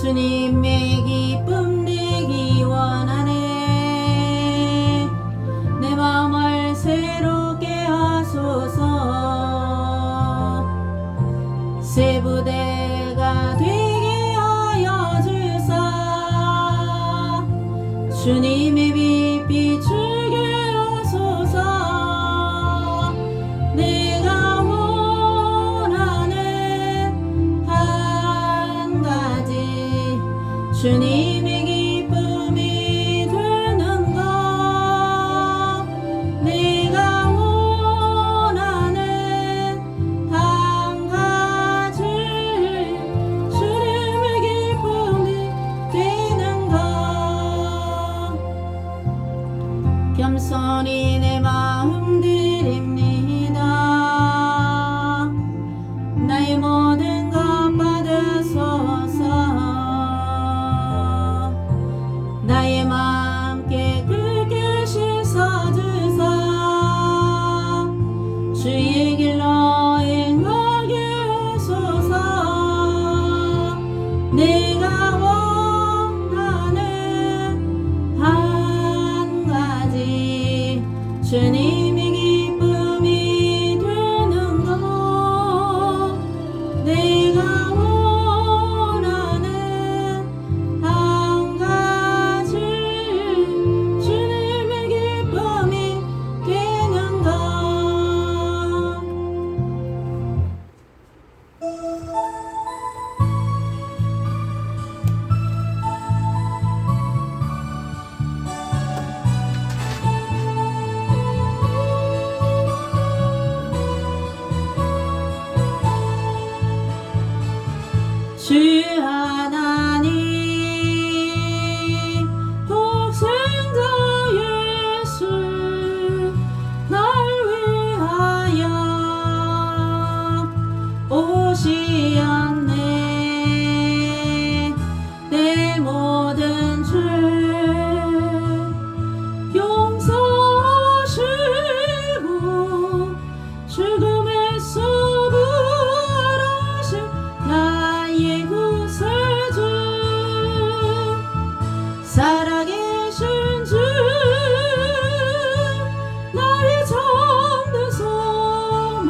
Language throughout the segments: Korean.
주님의 기쁨 내기 원하네. 내 마음을 새롭게 하소서. 새 부대가 되게 하여 주사. 주님의 빛 비추게 하소서. 내가 원하는 한 가지 주님의 기쁨이 되는 것. 내가 원하는 한 가지 주님의 기쁨이 되는 것. 겸손히 내 마음 드립니다. 나의 모든 것 받으소서. 나의 마음 깨끗게 씻어주사. 주의 길로 인하게 하소서. 내가 원하는 한 가지 주님의 기쁨이 되는 것. 내가 원하는 한 가지 주님의 기쁨이 되는 것. 주 하나님 독생자 예수 날 위하여 오시었네. 내 모든 죄 용서하시고 죽음에서 부활하신 나의 구세주. 살아계신 주 나의 참된 소망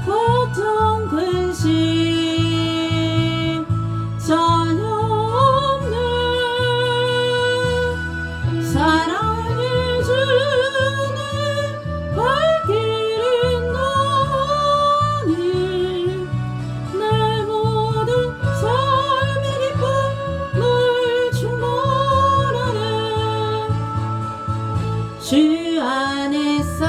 걱정 근심 전혀 없네. 사랑의 주는 발길이 너니 내 모든 삶의 기쁨을 충만하네. 주 안에서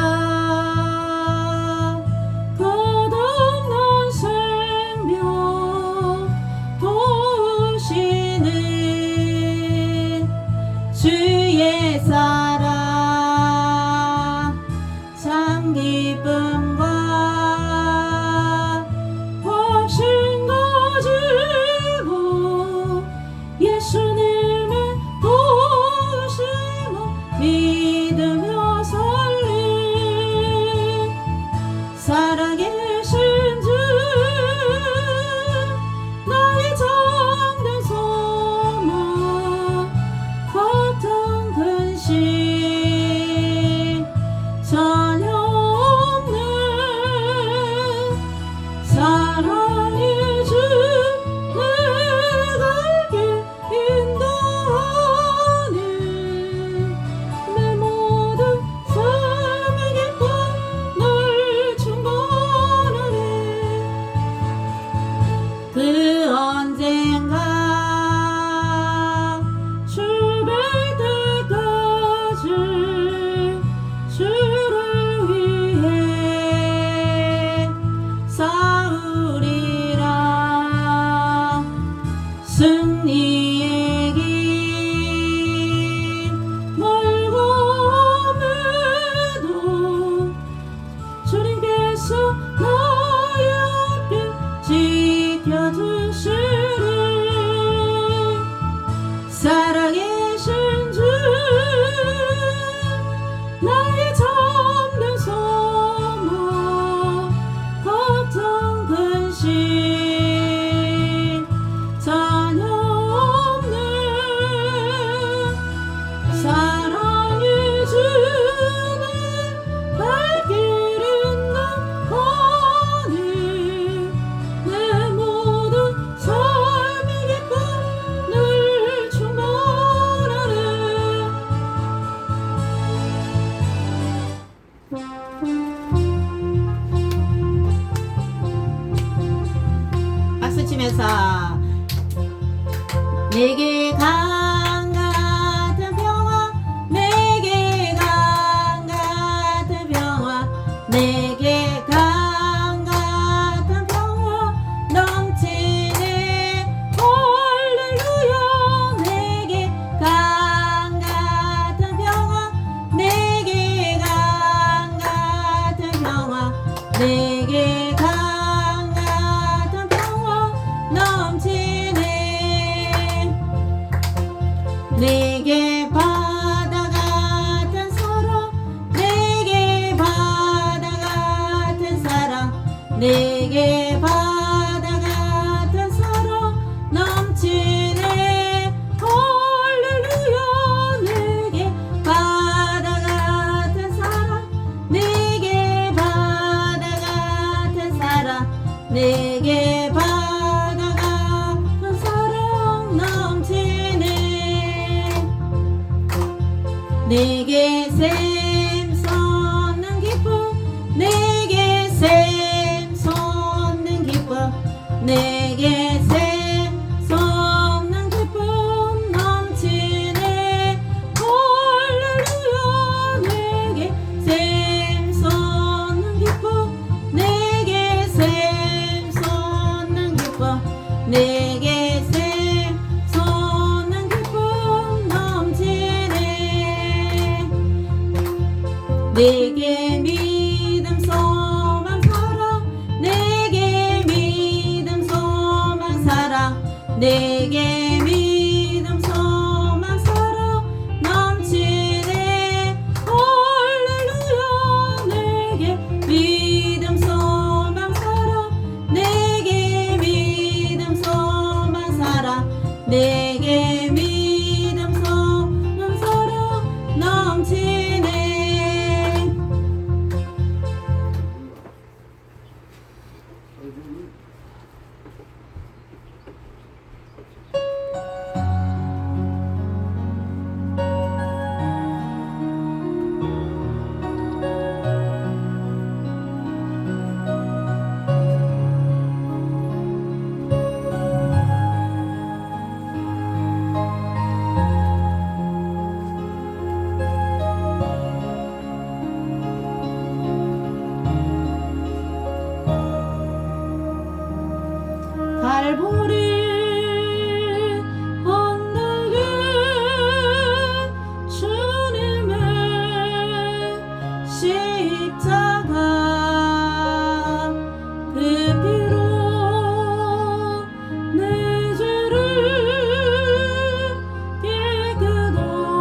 거듭난 생명 도우시는 주의 사랑 참 기쁨과 확신 가지고 예수님의 도우심을 믿으며 살리. 살아계신 주 나의 참된 소망 걱정 근심 전혀 없네. 사랑의 주 내가 길 인도하니 내 모든 삶의 기쁨 늘 충만하네. 그 언젠가 주뵐 때까지 주를 위해 싸우리라. 승리의 길 멀고 험해도 주님께서 나의 앞길 지켜주시리. 살아계신 주 나의 참된 소망 걱정 근심 전 박수 치면서 내게 강 같은 평화 내게 강 같은 평화 내게 강 같은 평화 넘치네 할렐루야 내게 강 같은 평화 내게 강 같은 평화 내게 강 같은 평화 넘치네 내게 바다 같은 사랑 내게 바다 같은 사랑 내게 바다 같은 사랑 넘치네 할렐루야 내게 바다 같은 사랑 내게 바다 같은 사랑 내게 바다 같은 사랑 넘치네 내게 샘 솟는 기쁨 내게 샘 솟는 기쁨 내게 샘 솟는 기쁨 넘치네 할렐루야 내게 샘 솟는 기쁨 내게 샘 솟는 기쁨 내게 샘 솟는 기쁨 넘치네 내게 믿음 소망 사랑 내게 믿음 소망 사랑 내게 믿음 소망 사랑 넘치네 할렐루야 내게 믿음 소망 사랑 내게 믿음 소망 사랑 내게 믿음 소망 사랑 넘치네 갈보리 언덕에 주님의 십자가 그 피로 내 죄를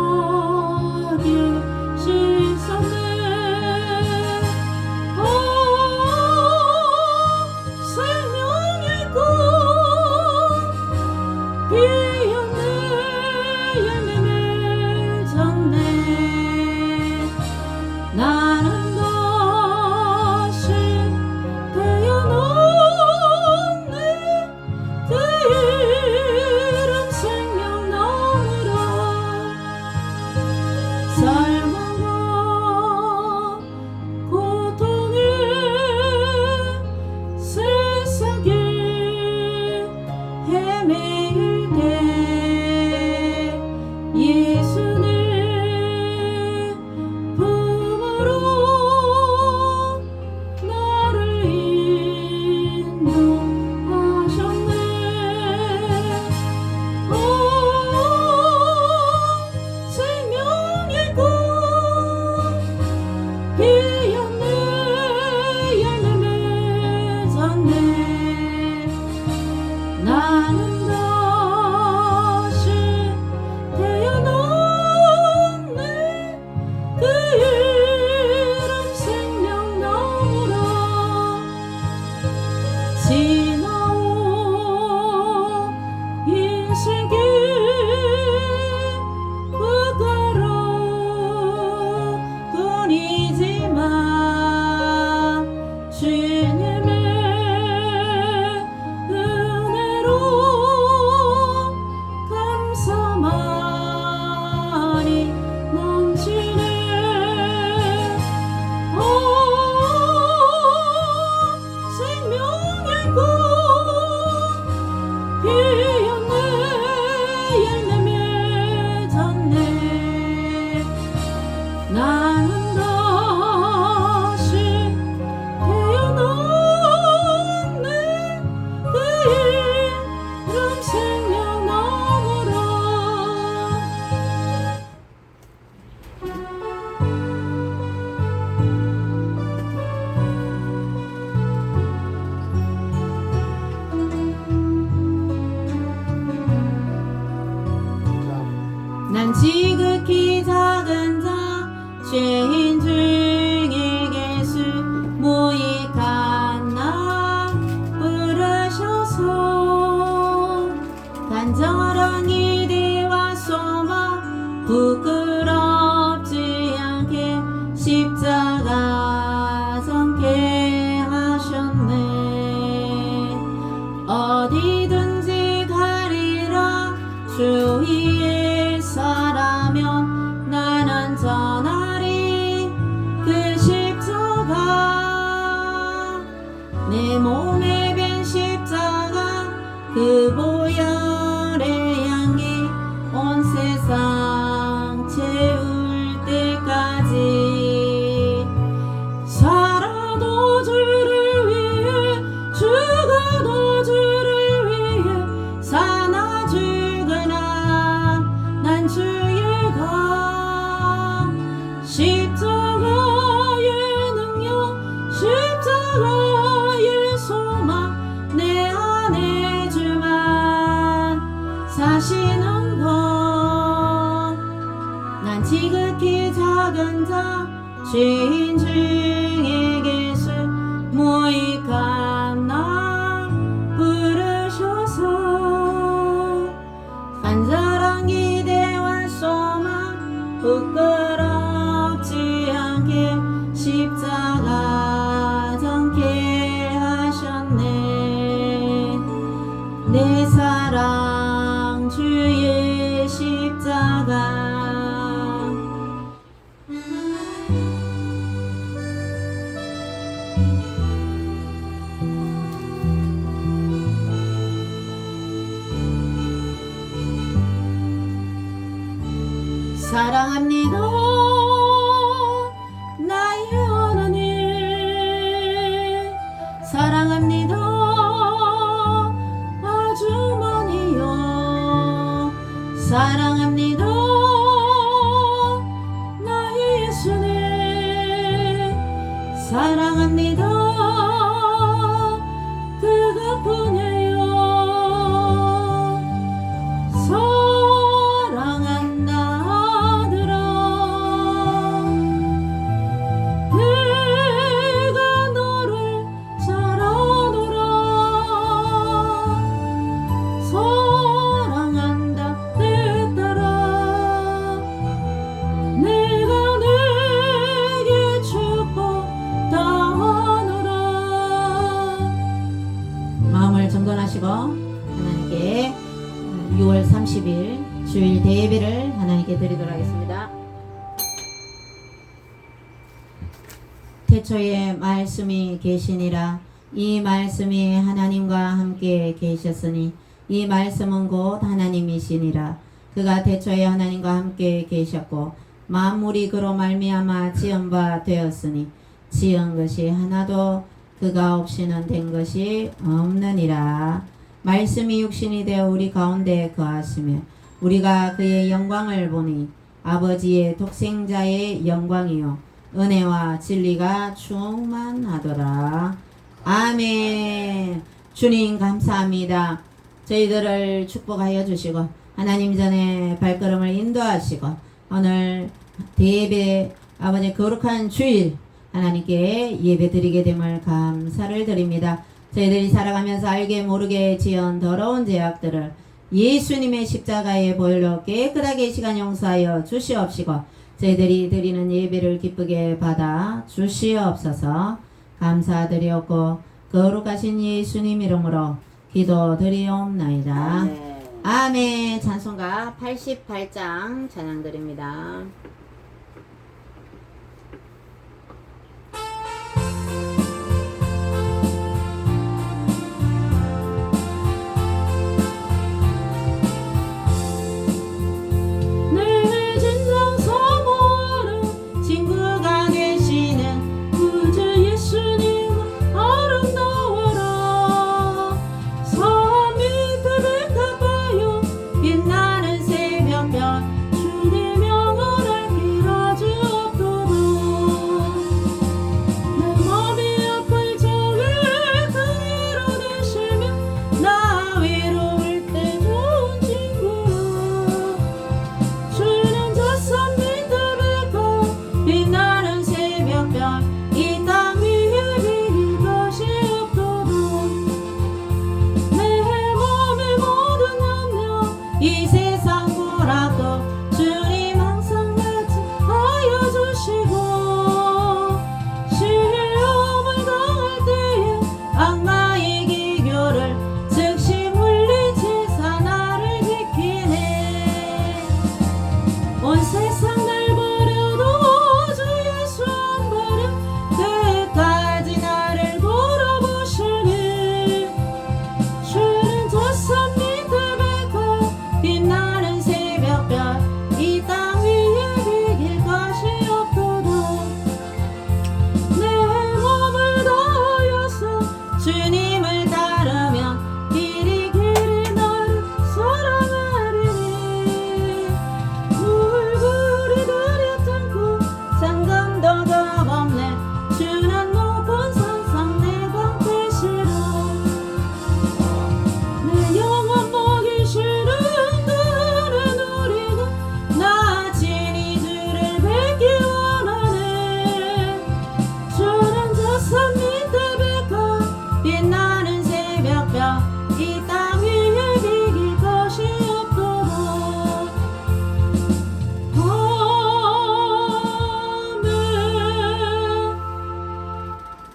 깨끗하게 씻었네 생명의 꽃 그 보혈의 향기 온 세상 채울 때까지 살아도 주를 위해 죽어도 주를 위해 사나 죽으나 난 주의 가 십자가의 능력 십자가의 소망 내 안에 주만 사시는 것 난 지극히 작은 자 죄인 중에 계수 무익한 나 부르셔서 간절한 기대와 소망 부끄럽지 않게 십자가 져게 하셨네 내 사랑 주의 십자가 사랑합니다 나의 하나님 사랑합니다 아주 많이요 사랑합니다 나의 예수님 사랑합니다 그것뿐이에요 정돈하시고 하나님께 6월 30일 주일 대예배를 하나님께 드리도록 하겠습니다. 태초에 말씀이 계시니라 이 말씀이 하나님과 함께 계셨으니 이 말씀은 곧 하나님이시니라 그가 태초에 하나님과 함께 계셨고 만물이 그로 말미암아 지은 바 되었으니 지은 것이 하나도 그가 없이는 된 것이 없느니라. 말씀이 육신이 되어 우리 가운데 거하시며 우리가 그의 영광을 보니 아버지의 독생자의 영광이요 은혜와 진리가 충만하더라. 아멘. 주님 감사합니다. 저희들을 축복하여 주시고 하나님 전에 발걸음을 인도하시고 오늘 대예배 아버지 거룩한 주일 하나님께 예배 드리게 됨을 감사를 드립니다. 저희들이 살아가면서 알게 모르게 지은 더러운 죄악들을 예수님의 십자가의 보혈로 깨끗하게 시간 용서하여 주시옵시고 저희들이 드리는 예배를 기쁘게 받아 주시옵소서. 감사드리옵고 거룩하신 예수님 이름으로 기도드리옵나이다. 아멘. 아멘. 찬송가 88장 찬양드립니다. 주님 영원할 이 땅 위에 비길 것이 없도록 아멘.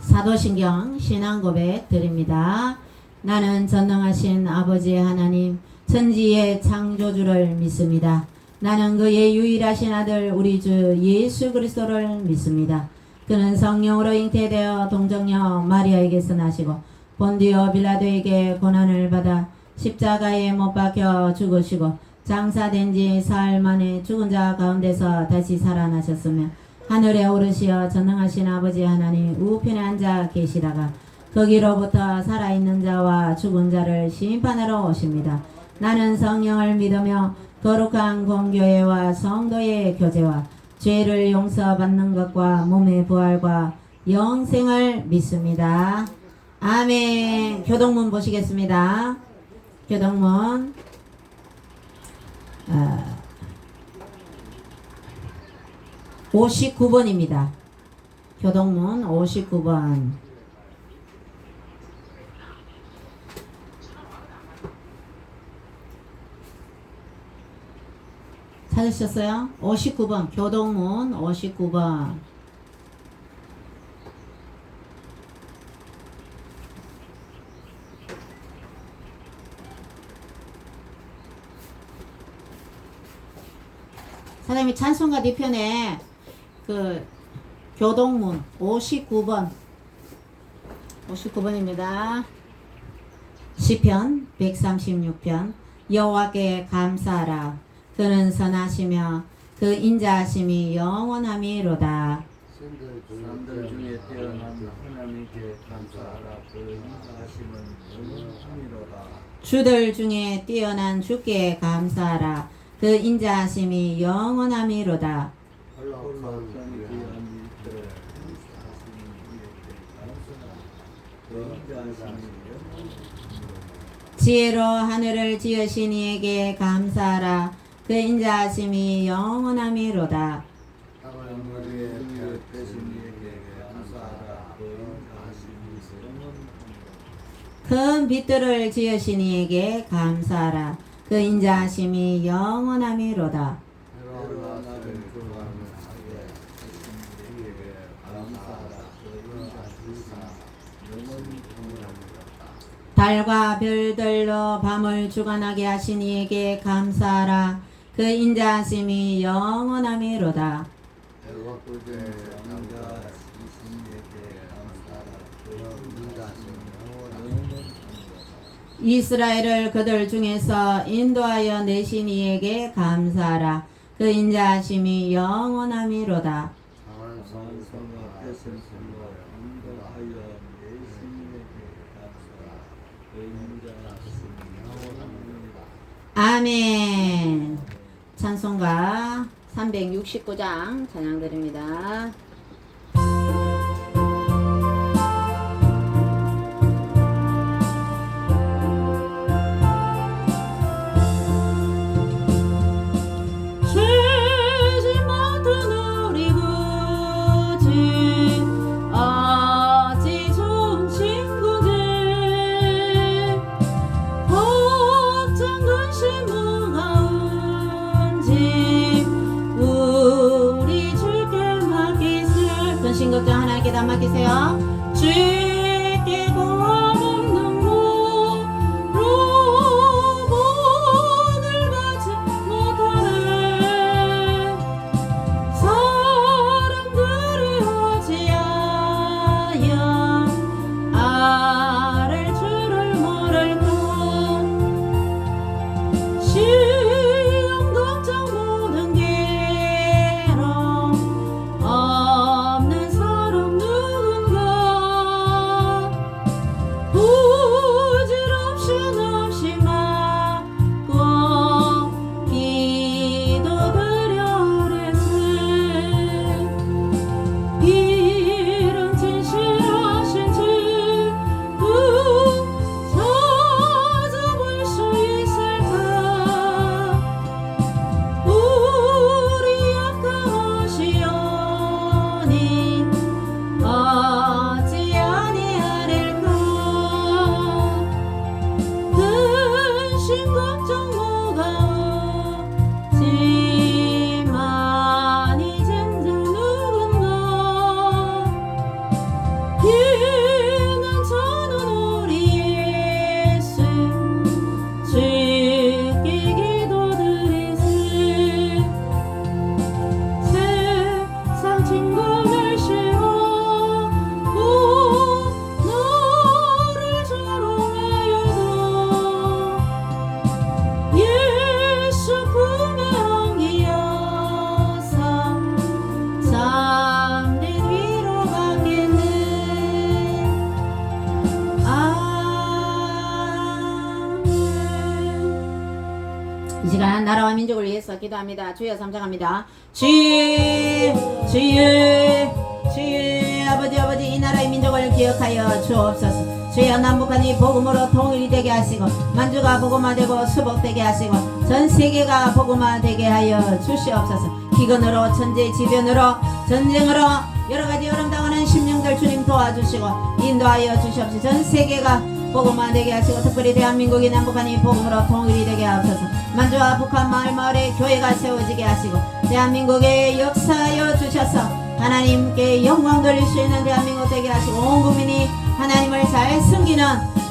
사도신경 신앙고백 드립니다. 나는 전능하신 아버지 하나님 천지의 창조주를 믿습니다. 나는 그의 유일하신 아들 우리 주 예수 그리스도를 믿습니다. 그는 성령으로 잉태되어 동정녀 마리아에게서 나시고 본디오 빌라도에게 고난을 받아 십자가에 못 박혀 죽으시고 장사된 지 사흘 만에 죽은 자 가운데서 다시 살아나셨으며 하늘에 오르시어 전능하신 아버지 하나님 우편에 앉아 계시다가 거기로부터 살아있는 자와 죽은 자를 심판하러 오십니다. 나는 성령을 믿으며 거룩한 공교회와 성도의 교제와 죄를 용서받는 것과 몸의 부활과 영생을 믿습니다. 아멘. 교동문 보시겠습니다. 교동문 59번입니다. 교동문 59번. 찾으셨어요? 59번. 교동문 59번. 사장님이 찬송가 뒤편에 그 교동문 59번입니다. 시편 136편 여호와께 감사하라. 그는 선하시며 그 인자하심이 영원함이로다. 사람들 중에 태어난 하나님께 감사하라. 그 인자하심은 영원함이로다. 주들 중에 뛰어난 주께 감사하라. 그 인자하심이 영원함이로다. 홀락한 귀한 일들 하시는 이에게 감사하라. 그 인자하심이 영원함이로다. 지혜로 하늘을 지으신 이에게 감사하라. 그 인자하심이 영원함이로다. 땅을 머리에 되신 이에게 감사하라. 그 인자하심이 영원함이로다. 큰 빛들을 지으신 이에게 감사하라. 그 인자하심이 영원함이로다. 해로운 나를 구원하게 하신 이에게 감사하라. 그 인자하심이 영원함이로다. 달과 별들로 밤을 주관하게 하신 이에게 감사하라. 그 인자하심이 영원함이로다. 해와 꿀에 남자이신 이에게 감사하라. 그 인자하심이 영원함이로다. 이스라엘을 그들 중에서 인도하여 내신 이에게 감사하라. 그 인자하심이 영원함이로다. 강한 성과 뺏으심으로 인도하여 내신 이에게 감사하라. 그 인자하심이 영원함이로다. 아멘. 찬송가 369장 찬양드립니다. 우리 주께 맡기세. 당신 걱정 무거워 지만 이젠 자 누군가 귀한 저는 우리 예수 주께 기도드리세 세상 친구들 싫어 너를 조롱하여도 예수 분명이여서 참된 위로 가겠네 아멘. 이 시간 나라와 민족을 위해서 기도합니다. 주여 삼장합니다. 주의 아버지 이 나라의 민족을 기억하여 주옵소서. 주여 남북한이 복음으로 통일이 되게 하시고 만주가 복음화되고 수복되게 하시고 전 세계가 복음화되게 하여 주시옵소서. 기근으로 천재지변으로 전쟁으로 여러가지 어려움당하는 심령들 주님 도와주시고 인도하여 주시옵소서. 전 세계가 복음화되게 하시고 특별히 대한민국이 남북한이 복음으로 통일이 되게 하옵소서. 만주와 북한 마을마을에 교회가 세워지게 하시고 대한민국에 역사하여 주셔서 하나님께 영광 돌릴 수 있는 대한민국 되게 하시고 온 국민이 하나님을 잘 숨기는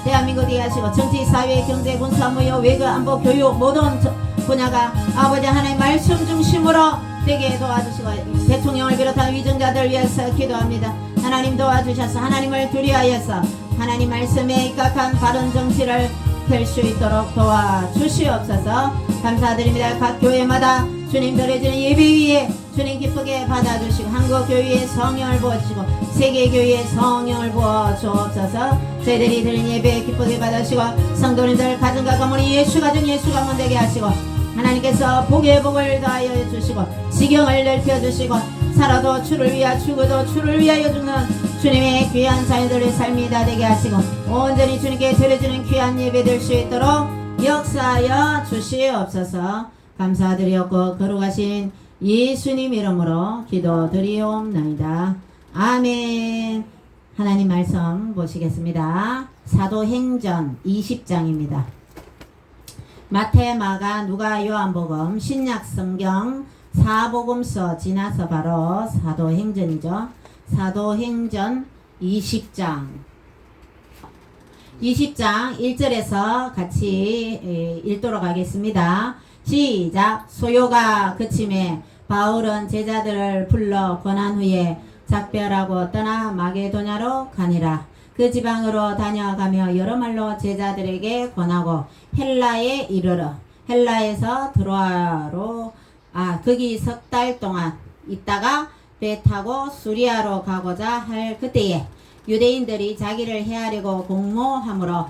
대한민국 되게 하시고 정치, 사회, 경제, 군사, 무역, 외교, 안보, 교육 모든 분야가 아버지 하나님 말씀 중심으로 되게 도와주시고 대통령을 비롯한 위정자들 위해서 기도합니다. 하나님 도와주셔서 하나님을 두려워하여서 하나님 말씀에 입각한 바른 정치를 펼 수 있도록 도와주시옵소서. 감사드립니다. 각 교회마다 주님 드려지는 예배 위에 주님 기쁘게 받아주시고 한국교회의 성령을 부어주시고 세계교회의 성령을 부어주옵소서. 저희들이 드린 예배 기쁘게 받으시고 성도님들 가정과 가문이 예수 가정 예수 가문 되게 하시고 하나님께서 복의 복을 더하여 주시고 지경을 넓혀주시고 살아도 주를 위하여 죽어도 주를 위하여 죽는 주님의 귀한 자녀들의 삶이 다 되게 하시고 온전히 주님께 드려지는 귀한 예배 될 수 있도록 역사하여 주시옵소서. 감사드리옵고 거룩하신 예수님 이름으로 기도드리옵나이다. 아멘. 하나님 말씀 보시겠습니다. 사도행전 20장입니다. 마태, 마가, 누가, 요한복음, 신약성경, 사복음서 지나서 바로 사도행전이죠. 사도행전 20장 1절에서 같이 읽도록 하겠습니다. 시작. 소요가 그침에 바울은 제자들을 불러 권한 후에 작별하고 떠나 마게도냐로 가니라. 그 지방으로 다녀가며 여러 말로 제자들에게 권하고 헬라에 이르러 헬라에서 드로아로 거기 석 달 동안 있다가 배 타고 수리아로 가고자 할 그때에 유대인들이 자기를 해하려고 공모하므로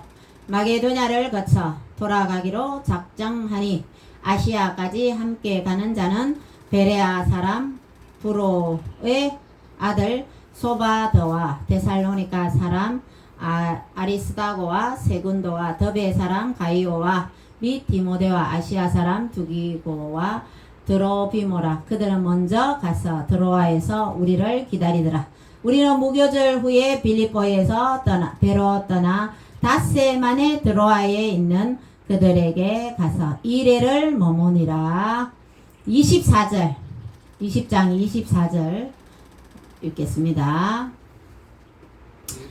마게도냐를 거쳐 돌아가기로 작정하니 아시아까지 함께 가는 자는 베레아 사람 브로의 아들 소바더와 데살로니가 사람 아리스다고와 세군도와 더베 사람 가이오와 및 디모데와 아시아 사람 두기고와 드로비모라. 그들은 먼저 가서 드로아에서 우리를 기다리더라. 우리는 무교절 후에 빌립보에서 배로 떠나 닷새 만에 드로아에 있는 그들에게 가서 이래를 머무니라. 24절 20장 24절 읽겠습니다.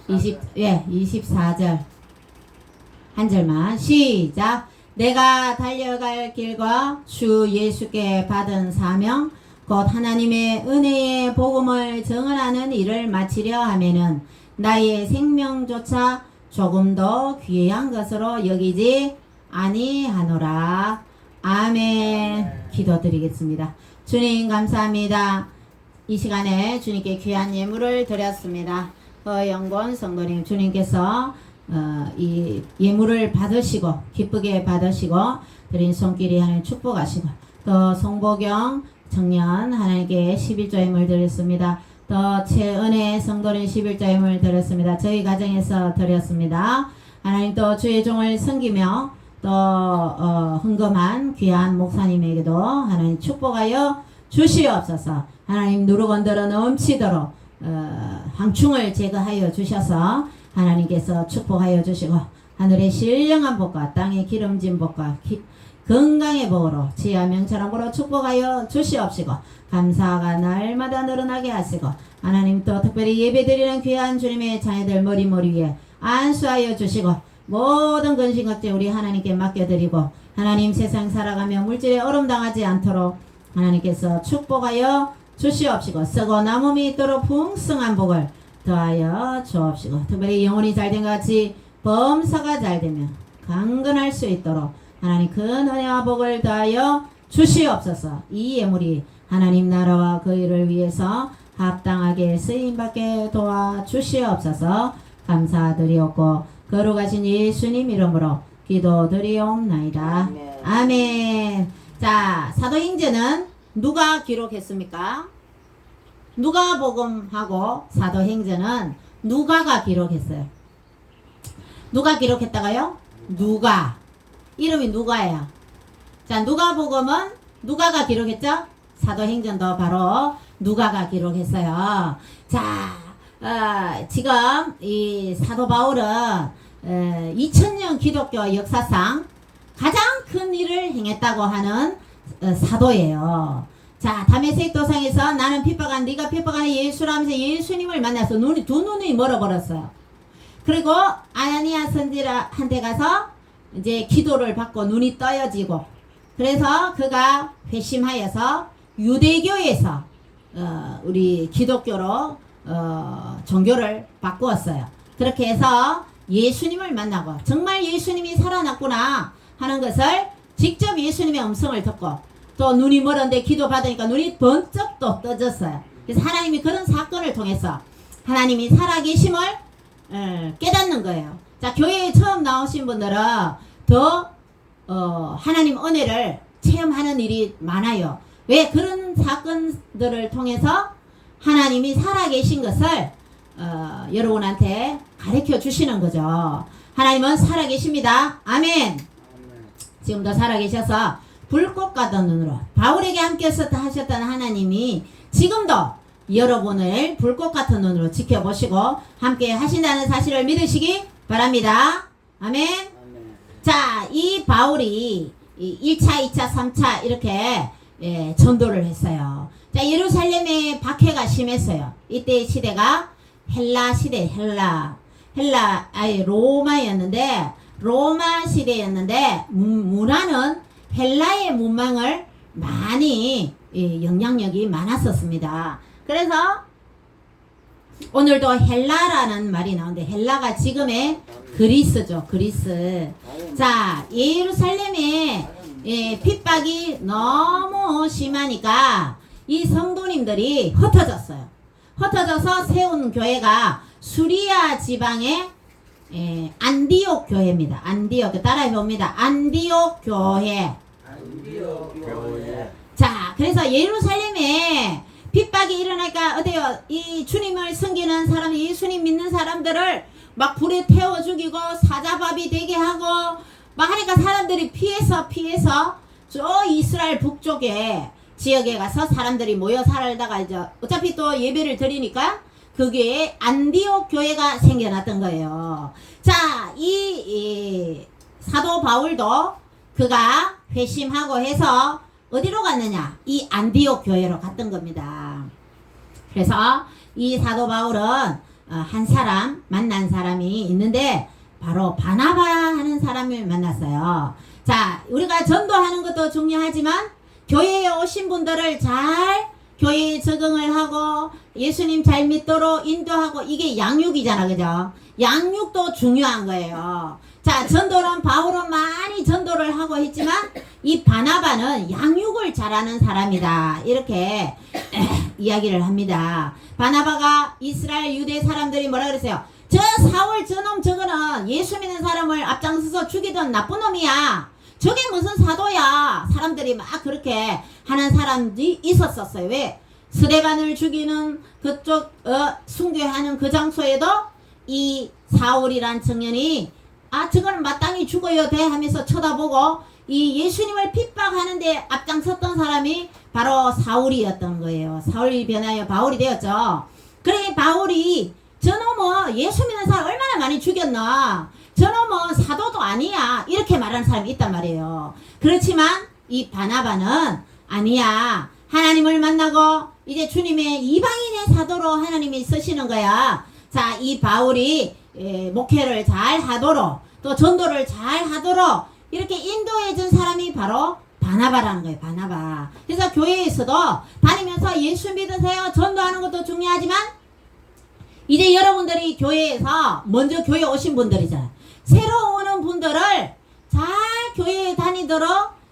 24절 한 절만 시작. 내가 달려갈 길과 주 예수께 받은 사명 곧 하나님의 은혜의 복음을 증언하는 일을 마치려 하면은 나의 생명조차 조금도 귀한 것으로 여기지 아니하노라. 아멘. 기도드리겠습니다. 주님 감사합니다. 이 시간에 주님께 귀한 예물을 드렸습니다. 영권 성도님 주님께서 이 예물을 받으시고 기쁘게 받으시고 드린 손길이 하나님 축복하시고 또 송보경 청년 하나님께 11조 예물 드렸습니다. 또 최은혜 성도님 11조 예물 드렸습니다. 저희 가정에서 드렸습니다. 하나님 또 주의 종을 섬기며 또 헌금한 귀한 목사님에게도 하나님 축복하여 주시옵소서. 하나님 누르건더러 넘치도록 황충을 제거하여 주셔서 하나님께서 축복하여 주시고 하늘의 신령한 복과 땅의 기름진 복과 건강의 복으로 지혜와 명철함으로 축복하여 주시옵시고 감사가 날마다 늘어나게 하시고 하나님 또 특별히 예배드리는 귀한 주님의 자녀들 머리 위에 안수하여 주시고 모든 근심 걱정 우리 하나님께 맡겨드리고 하나님 세상 살아가며 물질에 어려움당하지 않도록 하나님께서 축복하여 주시옵시고 썩어 남음이 있도록 풍성한 복을 더하여 주옵시고 특별히 영혼이 잘된 것 같이 범사가 잘되며 강건할 수 있도록 하나님 큰 은혜와 복을 더하여 주시옵소서. 이 예물이 하나님 나라와 그 일을 위해서 합당하게 쓰임받게 도와주시옵소서. 감사드리옵고 거룩하신 예수님 이름으로 기도드리옵나이다. 아멘. 자, 사도행전은 누가 기록했습니까? 누가복음하고 사도행전은 누가가 기록했어요. 누가 기록했다가요? 누가. 이름이 누가예요. 자, 누가복음은 누가가 기록했죠? 사도행전도 바로 누가가 기록했어요. 자, 지금 이 사도 바울은 2000년 기독교 역사상 가장 큰 일을 행했다고 하는 사도예요. 자, 다메섹 도상에서 나는 핍박한 네가 핍박하는 예수라면서 예수님을 만나서 두 눈이 멀어버렸어요. 그리고 아나니아 선지자한테 가서 이제 기도를 받고 눈이 떠여지고 그래서 그가 회심하여서 유대교에서 우리 기독교로 종교를 바꾸었어요. 그렇게 해서 예수님을 만나고 정말 예수님이 살아났구나 하는 것을 직접 예수님의 음성을 듣고 또 눈이 멀었는데 기도 받으니까 눈이 번쩍 또 떠졌어요. 그래서 하나님이 그런 사건을 통해서 하나님이 살아계심을 깨닫는 거예요. 자, 교회에 처음 나오신 분들은 더 하나님 은혜를 체험하는 일이 많아요. 왜? 그런 사건들을 통해서 하나님이 살아계신 것을 여러분한테 가르쳐 주시는 거죠. 하나님은 살아계십니다. 아멘. 지금도 살아계셔서 불꽃 같은 눈으로 바울에게 함께 하셨던 하나님이 지금도 여러분을 불꽃 같은 눈으로 지켜보시고 함께 하신다는 사실을 믿으시기 바랍니다. 아멘. 자, 이 바울이 1차, 2차, 3차 이렇게 전도를 했어요. 자, 예루살렘에 박해가 심했어요. 이때 시대가 헬라 시대, 로마였는데 로마 시대였는데 문화는 헬라의 문망을 많이 영향력이 많았었습니다. 그래서 오늘도 헬라라는 말이 나오는데 헬라가 지금의 그리스죠. 그리스. 자, 예루살렘에 핍박이 너무 심하니까 이 성도님들이 흩어졌어요. 흩어져서 세운 교회가 수리아 지방의 안디옥 교회입니다. 안디옥. 따라해 봅니다. 안디옥 교회. 자, 그래서 예루살렘에 핍박이 일어나니까 어때요? 이 주님을 섬기는 사람, 예수님 믿는 사람들을 막 불에 태워 죽이고 사자밥이 되게 하고 막 하니까 사람들이 피해서 저 이스라엘 북쪽에 지역에 가서 사람들이 모여 살다가 이제 어차피 또 예배를 드리니까 그게 안디옥 교회가 생겨났던 거예요. 자, 이 사도 바울도 그가 회심하고 해서 어디로 갔느냐? 이 안디옥 교회로 갔던 겁니다. 그래서 이 사도 바울은 한 사람 만난 사람이 있는데 바로 바나바 하는 사람을 만났어요. 자, 우리가 전도하는 것도 중요하지만 교회에 오신 분들을 잘 교회에 적응을 하고 예수님 잘 믿도록 인도하고 이게 양육이잖아, 그죠? 양육도 중요한 거예요. 자, 전도는 바울은 많이 전도를 하고 했지만 이 바나바는 양육을 잘하는 사람이다. 이렇게 이야기를 합니다. 바나바가 이스라엘 유대 사람들이 뭐라 그랬어요? 저 사울 저놈 저거는 예수 믿는 사람을 앞장서서 죽이던 나쁜 놈이야. 저게 무슨 사도야. 사람들이 막 그렇게 하는 사람들이 있었어요. 왜? 스데반을 죽이는 그쪽 순교하는 그 장소에도 이 사울이란 청년이 저거는 마땅히 죽어야 돼 하면서 쳐다보고 이 예수님을 핍박하는데 앞장섰던 사람이 바로 사울이었던 거예요. 사울이 변하여 바울이 되었죠. 그래 바울이 저놈은 예수 믿는 사람 얼마나 많이 죽였나. 저놈은 사도도 아니야. 이렇게 말하는 사람이 있단 말이에요. 그렇지만 이 바나바는 아니야. 하나님을 만나고 이제 주님의 이방인의 사도로 하나님이 쓰시는 거야. 자, 이 바울이 목회를 잘 하도록 또 전도를 잘 하도록 이렇게 인도해 준 사람이 바로 바나바라는 거예요. 바나바. 그래서 교회에서도 다니면서 예수 믿으세요. 전도하는 것도 중요하지만 이제 여러분들이 교회에서 먼저 교회 오신 분들이잖아요. 새로 오는 분들을 잘 교회에 다니도록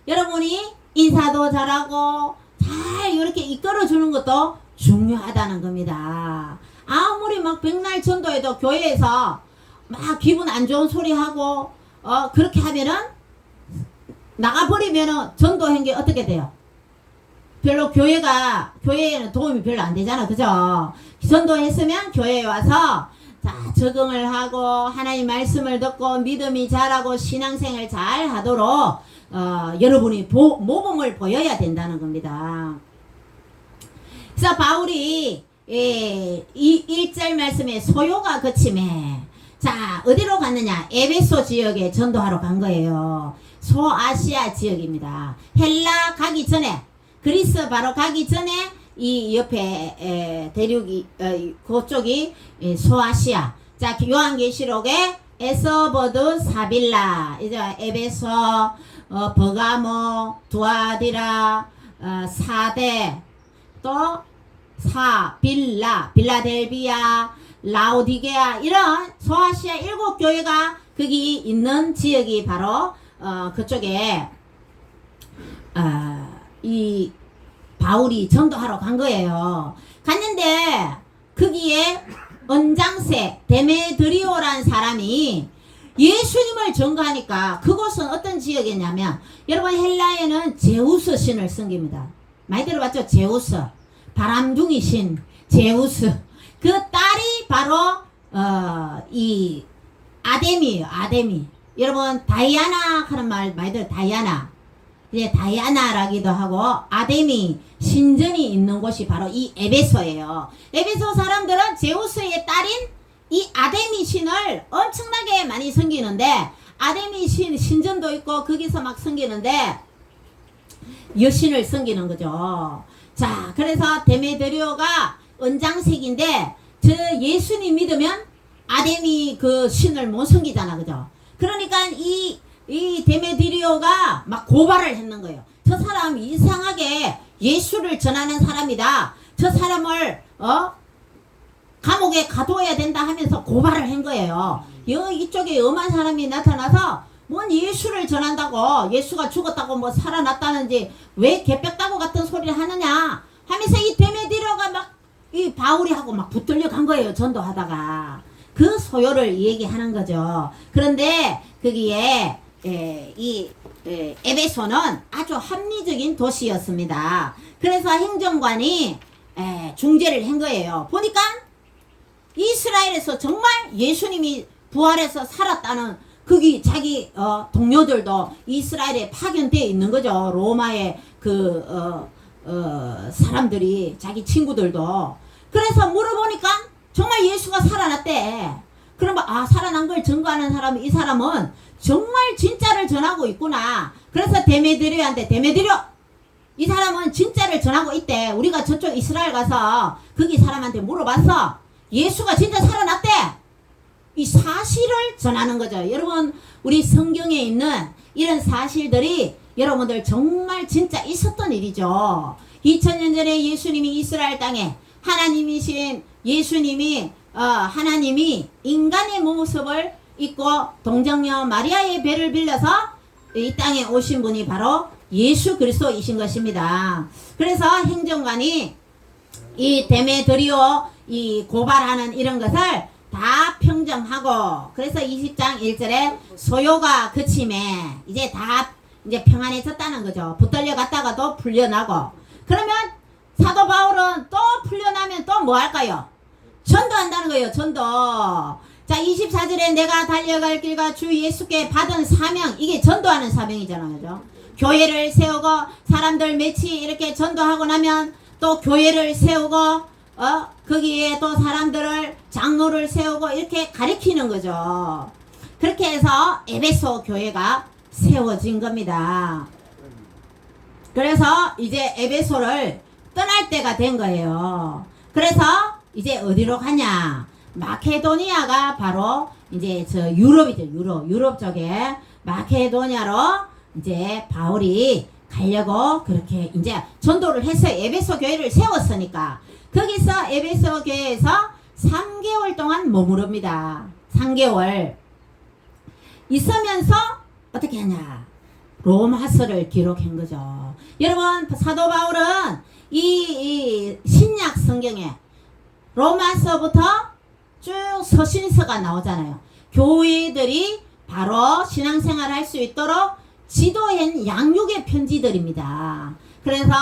여러분이 인사도 잘하고 잘 이렇게 이끌어 주는 것도 중요하다는 겁니다. 아무리 막 백날 전도해도 교회에서 막 기분 안 좋은 소리 하고 그렇게 하면은 나가버리면은 전도한 게 어떻게 돼요? 별로 교회에는 도움이 별로 안 되잖아. 그죠? 전도했으면 교회에 와서 자, 적응을 하고 하나님 말씀을 듣고 믿음이 자라고 신앙생활 잘 하도록 여러분이 모범을 보여야 된다는 겁니다. 그래서 바울이 이 1절 말씀에 소요가 그침에 자, 어디로 갔느냐? 에베소 지역에 전도하러 간 거예요. 소아시아 지역입니다. 헬라 가기 전에 그리스 바로 가기 전에 이 옆에 대륙이 그쪽이 소아시아. 자, 요한계시록에 에서버드 사빌라 이제 에베소 버가모 두아디라 사데 또 빌라델비아 라오디게아 이런 소아시아 7교회가 거기 있는 지역이 바로 그쪽에 이 바울이 전도하러 간 거예요. 갔는데 거기에 언장세 데메드리오란 사람이 예수님을 전거하니까 그곳은 어떤 지역이냐면 여러분 헬라에는 제우스 신을 섬깁니다. 많이 들어봤죠? 제우스 바람둥이 신 제우스 그 딸이 바로 이 아데미예요. 아데미. 여러분 다이아나 하는 말 많이 들어요. 다이아나. 이제 다이아나라기도 하고 아데미 신전이 있는 곳이 바로 이 에베소예요. 에베소 사람들은 제우스의 딸인 이 아데미 신을 엄청나게 많이 섬기는데 아데미 신전도 있고 거기서 막 섬기는데 여신을 섬기는 거죠. 자, 그래서 데메드리오가 은장색인데 저 예수님 믿으면 아데미 그 신을 못 섬기잖아. 그죠? 그러니까 이 데메드리오가 막 고발을 했는 거예요. 저 사람 이상하게 예수를 전하는 사람이다. 저 사람을 감옥에 가둬야 된다 하면서 고발을 한 거예요. 이쪽에 엄한 사람이 나타나서 뭔 예수를 전한다고 예수가 죽었다고 뭐 살아났다는지 왜 개벽다고 같은 소리를 하느냐 하면서 이 데메드리오가 막 이 바울이하고 막 붙들려 간 거예요. 전도하다가 그 소요를 얘기하는 거죠. 그런데 거기에 이 에베소는 아주 합리적인 도시였습니다. 그래서 행정관이 중재를 한 거예요. 보니까 이스라엘에서 정말 예수님이 부활해서 살았다는 거기 자기 동료들도 이스라엘에 파견되어 있는 거죠. 로마의 사람들이 자기 친구들도. 그래서 물어보니까 정말 예수가 살아났대. 그러면 살아난 걸 증거하는 사람은 이 사람은 정말 진짜를 전하고 있구나. 그래서 데메드리오한테 데메드리오 이 사람은 진짜를 전하고 있대. 우리가 저쪽 이스라엘 가서 거기 사람한테 물어봤어. 예수가 진짜 살아났대. 이 사실을 전하는 거죠. 여러분 우리 성경에 있는 이런 사실들이 여러분들 정말 진짜 있었던 일이죠. 2000년 전에 예수님이 이스라엘 땅에 하나님이신 예수님이 하나님이 인간의 모습을 입고 동정녀 마리아의 배를 빌려서 이 땅에 오신 분이 바로 예수 그리스도이신 것입니다. 그래서 행정관이 이 데메드리오 이 고발하는 이런 것을 다 평정하고 그래서 20장 1절에 소요가 그침에 이제 다 이제 평안해졌다는 거죠. 붙들려 갔다가도 풀려나고 그러면 사도 바울은 또 풀려나면 또 뭐 할까요? 전도한다는 거예요. 전도. 자 24절에 내가 달려갈 길과 주 예수께 받은 사명 이게 전도하는 사명이잖아요. 그죠? 교회를 세우고 사람들 매치 이렇게 전도하고 나면 또 교회를 세우고 거기에 또 사람들을 장로를 세우고 이렇게 가리키는 거죠. 그렇게 해서 에베소 교회가 세워진 겁니다. 그래서 이제 에베소를 떠날 때가 된 거예요. 그래서 이제 어디로 가냐? 마케도니아가 바로 이제 저 유럽이죠. 유럽 쪽에 마케도니아로 이제 바울이 가려고 그렇게 이제 전도를 해서 에베소 교회를 세웠으니까 거기서 에베소 교회에서 3개월 동안 머무릅니다. 3개월 있으면서 어떻게 하냐? 로마서를 기록한 거죠. 여러분, 사도 바울은 이 신약 성경에 로마서부터 쭉 서신서가 나오잖아요. 교회들이 바로 신앙생활 할 수 있도록 지도한 양육의 편지들입니다. 그래서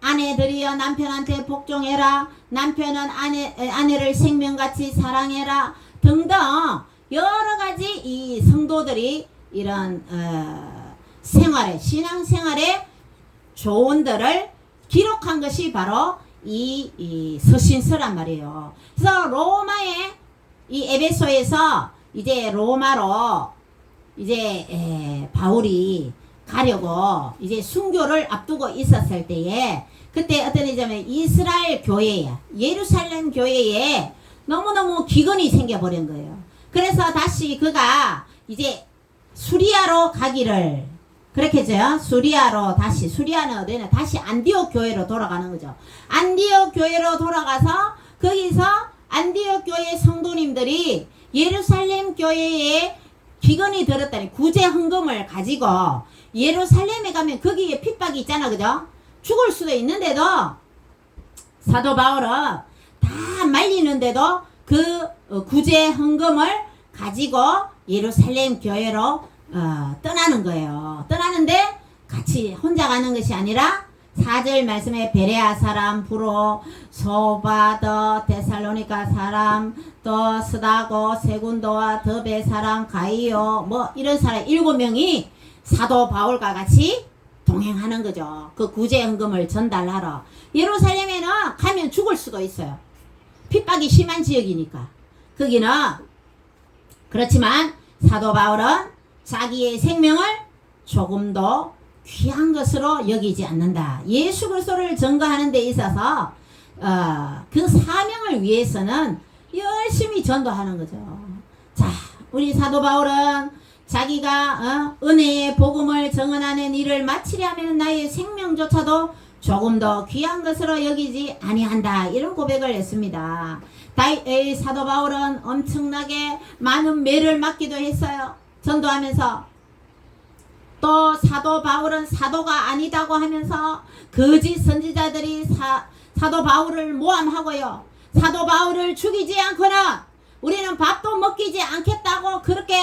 아내들이여 남편한테 복종해라, 남편은 아내를 생명같이 사랑해라 등등 여러 가지 이 성도들이 이런 생활에, 신앙생활의 조언들을 기록한 것이 바로 이 서신서란 말이에요. 그래서 로마의 이 에베소에서 이제 로마로 이제 바울이 가려고 이제 순교를 앞두고 있었을 때에 그때 어떤 일이냐면 이스라엘 교회에, 예루살렘 교회에 너무너무 기근이 생겨버린 거예요. 그래서 다시 그가 이제 수리아로 가기를 그렇게 해줘요. 수리아로 다시, 수리아는 어디냐? 다시 안디옥 교회로 돌아가는 거죠. 안디옥 교회로 돌아가서 거기서 안디옥 교회 성도님들이 예루살렘 교회에 기근이 들었다니 구제 헌금을 가지고 예루살렘에 가면 거기에 핍박이 있잖아. 그죠? 죽을 수도 있는데도 사도 바울은 다 말리는데도 그 구제 헌금을 가지고 예루살렘 교회로 떠나는 거예요. 떠나는데 같이 혼자 가는 것이 아니라 4절 말씀에 베레아 사람 브로, 소바더, 데살로니가 사람, 또 스다고, 세군도와 더베 사람, 가이오 뭐 이런 사람 7명이 사도 바울과 같이 동행하는 거죠. 그 구제 헌금을 전달하러. 예루살렘에는 가면 죽을 수도 있어요. 핍박이 심한 지역이니까. 거기는 그렇지만 사도 바울은 자기의 생명을 조금도 귀한 것으로 여기지 않는다. 예수 그리스도를 증거하는 데 있어서 그 사명을 위해서는 열심히 전도하는 거죠. 자, 우리 사도 바울은 자기가 은혜의 복음을 증언하는 일을 마치려 하면 나의 생명조차도 조금 더 귀한 것으로 여기지 아니한다. 이런 고백을 했습니다. 사도 바울은 엄청나게 많은 매를 맞기도 했어요. 전도하면서. 또 사도 바울은 사도가 아니다고 하면서 거짓 선지자들이 사도 바울을 모함하고요. 사도 바울을 죽이지 않고는 우리는 밥도 먹이지 않겠다고 그렇게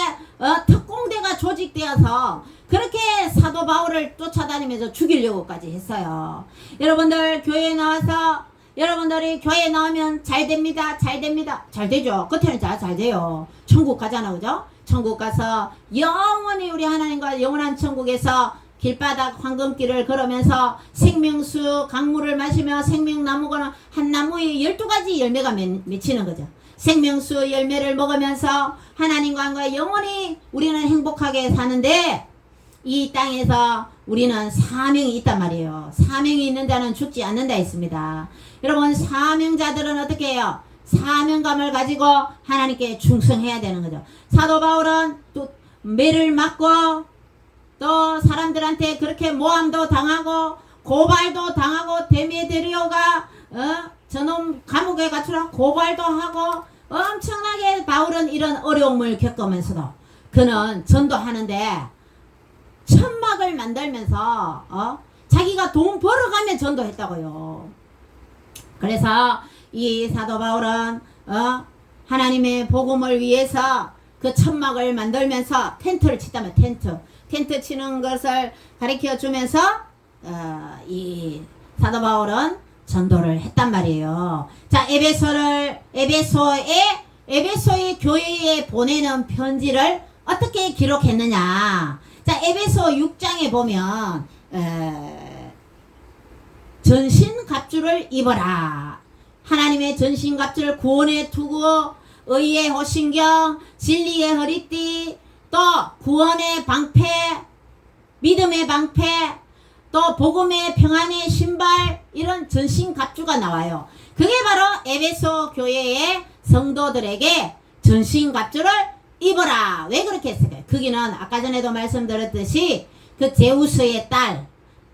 특공대가 조직되어서 그렇게 사도 바울을 쫓아다니면서 죽이려고까지 했어요. 여러분들 교회에 나와서 여러분들이 교회에 나오면 잘 됩니다. 잘 됩니다. 잘 되죠. 끝에는 잘 돼요. 천국 가잖아. 그죠? 천국 가서 영원히 우리 하나님과 영원한 천국에서 길바닥 황금길을 걸으면서 생명수 강물을 마시며 생명나무는 한 나무에 12가지 열매가 맺히는 거죠. 생명수 열매를 먹으면서 하나님과 영원히 우리는 행복하게 사는데 이 땅에서 우리는 사명이 있단 말이에요. 사명이 있는 자는 죽지 않는다 했습니다. 여러분, 사명자들은 어떻게 해요? 사명감을 가지고 하나님께 충성해야 되는 거죠. 사도 바울은 또 매를 맞고 또 사람들한테 그렇게 모함도 당하고 고발도 당하고 데메드리오가 저놈 감옥에 갇히라 고발도 하고 엄청나게 바울은 이런 어려움을 겪으면서도 그는 전도하는데 천막을 만들면서 자기가 돈 벌어가며 전도했다고요. 그래서 이 사도 바울은 하나님의 복음을 위해서 그 천막을 만들면서 텐트를 치다면 텐트 치는 것을 가르쳐 주면서 이 사도 바울은 전도를 했단 말이에요. 자, 에베소의 교회에 보내는 편지를 어떻게 기록했느냐. 자, 에베소 6장에 보면 전신갑주를 입어라. 하나님의 전신갑주를 구원의 투구, 의의 호신경, 진리의 허리띠, 또 구원의 방패, 믿음의 방패, 또 복음의 평안의 신발, 이런 전신갑주가 나와요. 그게 바로 에베소 교회의 성도들에게 전신갑주를 입어라. 왜 그렇게 했을까요? 거기는 아까 전에도 말씀드렸듯이 그 제우스의 딸